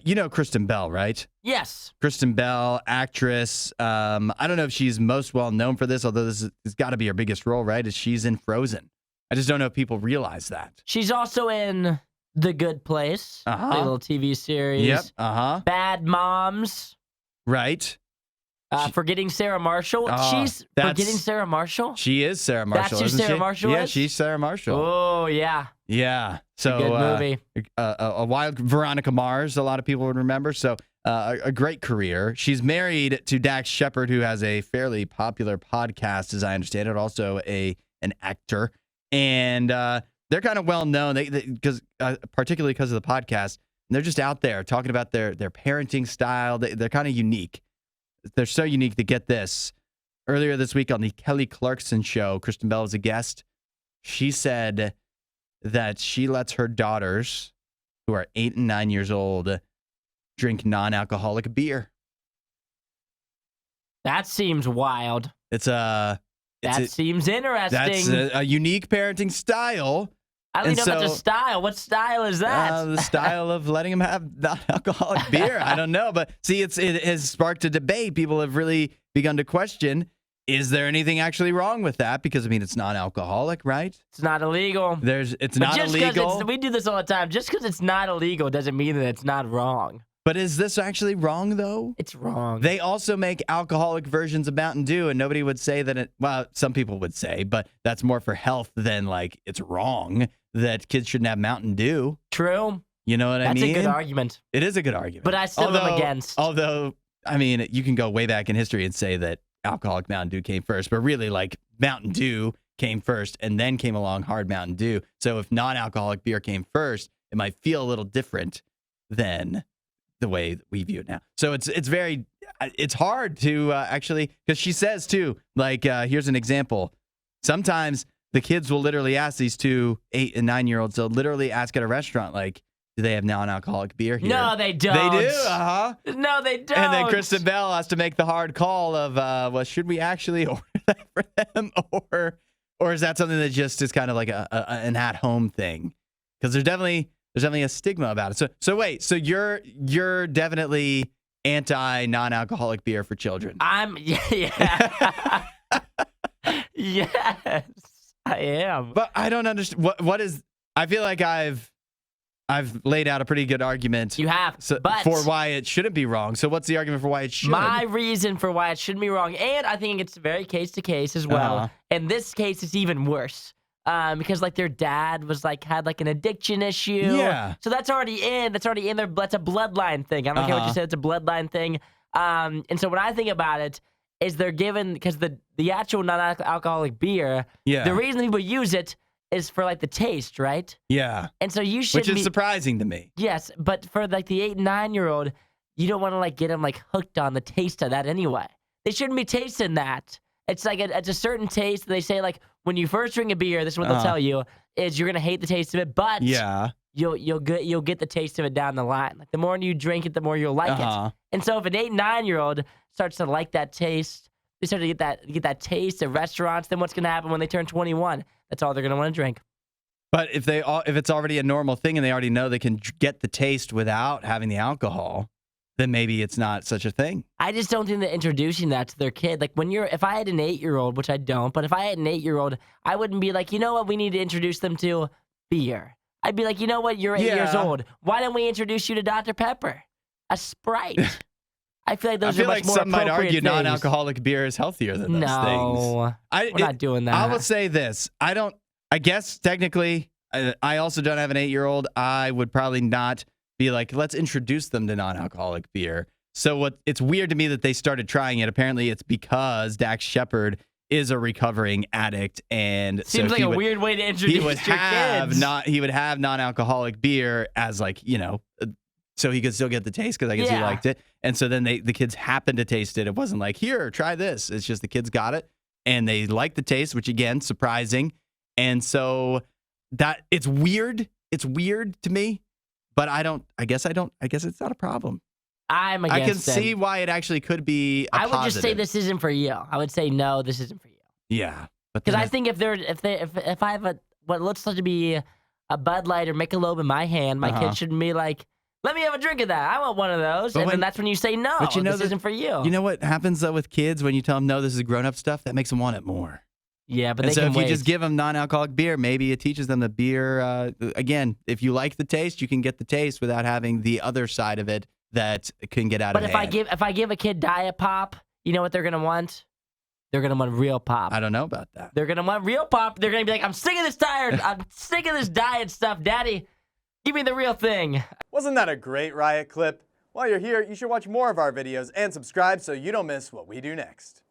You know Kristen Bell, right? Yes. Kristen Bell, actress. I don't know if she's most well known for this, although this has got to be her biggest role, right? Is she's in Frozen. I just don't know if people realize that. She's also in The Good Place, the little TV series. Yep. Bad Moms. Right. Forgetting Sarah Marshall. She's Forgetting Sarah Marshall? She is Sarah Marshall. That's who Sarah Marshall is? Yeah, is? she's Sarah Marshall. Oh, yeah. Yeah. So good movie. A wild Veronica Mars, a lot of people would remember. So a great career. She's married to Dax Shepard, who has a fairly popular podcast, as I understand it. Also an actor. And they're kind of well known because particularly because of the podcast. And they're just out there talking about their parenting style. They're kind of unique. They're so unique to get this. Earlier this week on the Kelly Clarkson Show, Kristen Bell was a guest. She said that she lets her daughters, who are 8 and 9 years old, drink non-alcoholic beer. That seems wild. That seems interesting. That's a unique parenting style. I don't even know if that's a style. What style is that? The style of letting them have non-alcoholic beer. I don't know. But see, it has sparked a debate. People have really begun to question, is there anything actually wrong with that? Because, I mean, it's non-alcoholic, right? It's not illegal. It's not illegal. We do this all the time. Just because it's not illegal doesn't mean that it's not wrong. But is this actually wrong, though? It's wrong. They also make alcoholic versions of Mountain Dew, and nobody would say that some people would say, but that's more for health than, like, it's wrong that kids shouldn't have Mountain Dew. True. You know what I mean? That's a good argument. It is a good argument. But I still am against. Although, I mean, you can go way back in history and say that alcoholic Mountain Dew came first, but really, like, Mountain Dew came first, and then came along hard Mountain Dew. So if non-alcoholic beer came first, it might feel a little different than the way that we view it now. So it's hard to actually, because she says too, like, here's an example. Sometimes the kids will literally ask these two 8 and 9 year olds, they'll literally ask at a restaurant, like, do they have non-alcoholic beer here? No, they don't. They do, No, they don't. And then Kristen Bell has to make the hard call of, well, should we actually order that for them? Or is that something that just is kind of like an at-home thing? Because there's definitely a stigma about it. So wait, so you're definitely anti non-alcoholic beer for children. Yeah. Yes, I am. But I don't understand what is. I feel like I've laid out a pretty good argument. You have, but for why it shouldn't be wrong. So what's the argument for why it should? My reason for why it shouldn't be wrong, and I think it's very case to case as well. In this case, it's even worse. Because like their dad was like had like an addiction issue. Yeah. So that's already in there. That's a bloodline thing. I don't care what you said. It's a bloodline thing. And so when I think about it, is they're given because the actual non-alcoholic beer. Yeah. The reason people use it is for like the taste, right? Yeah. And so you should. Which is surprising to me. Yes, but for like the 8 and 9 year old, you don't want to like get them like hooked on the taste of that anyway. They shouldn't be tasting that. It's like it's a certain taste. They say like when you first drink a beer, this is what they'll tell you is you're gonna hate the taste of it, but you'll get the taste of it down the line. Like the more you drink it, the more you'll like it. And so if an 8 and 9 year old starts to like that taste, they start to get that taste at restaurants. Then what's gonna happen when they turn 21? That's all they're gonna want to drink. But if it's already a normal thing and they already know they can get the taste without having the alcohol, then maybe it's not such a thing. I just don't think that introducing that to their kid, like if I had an 8-year-old, which I don't, but if I had an 8-year-old, I wouldn't be like, you know what, we need to introduce them to beer. I'd be like, you know what, you're 8 years old. Why don't we introduce you to Dr. Pepper? A Sprite. I feel like those are much more appropriate some might argue things. Non-alcoholic beer is healthier than those things. No, we're not doing that. I will say this. I guess technically, I also don't have an 8-year-old. I would probably not be like, let's introduce them to non-alcoholic beer. So it's weird to me that they started trying it. Apparently, it's because Dax Shepard is a recovering addict, and seems like a weird way to introduce your kids. He would have non-alcoholic beer as like, you know, so he could still get the taste because I guess he liked it. And so then the kids happened to taste it. It wasn't like, here, try this. It's just the kids got it and they liked the taste, which again, surprising. And so that it's weird. It's weird to me. But I guess it's not a problem. I'm against it. I can see why it actually could be a I would just say this isn't for you. I would say no, this isn't for you. Yeah. Because I think if I have what looks like to be a Bud Light or Michelob in my hand, my kid shouldn't be like, Let me have a drink of that. I want one of those. But Then that's when you say no. But This isn't for you. You know what happens though with kids when you tell them no, this is grown-up stuff? That makes them want it more. Yeah, but And they so can if wait. you just give them non-alcoholic beer, maybe it teaches them the beer. Again, if you like the taste, you can get the taste without having the other side of it that can get out But of if hand. I give a kid diet pop, you know what they're gonna want? They're gonna want real pop. I don't know about that. They're gonna want real pop. They're gonna be like, I'm sick of this diet. I'm sick of this diet stuff, Daddy. Give me the real thing. Wasn't that a great Riot clip? While you're here, you should watch more of our videos and subscribe so you don't miss what we do next.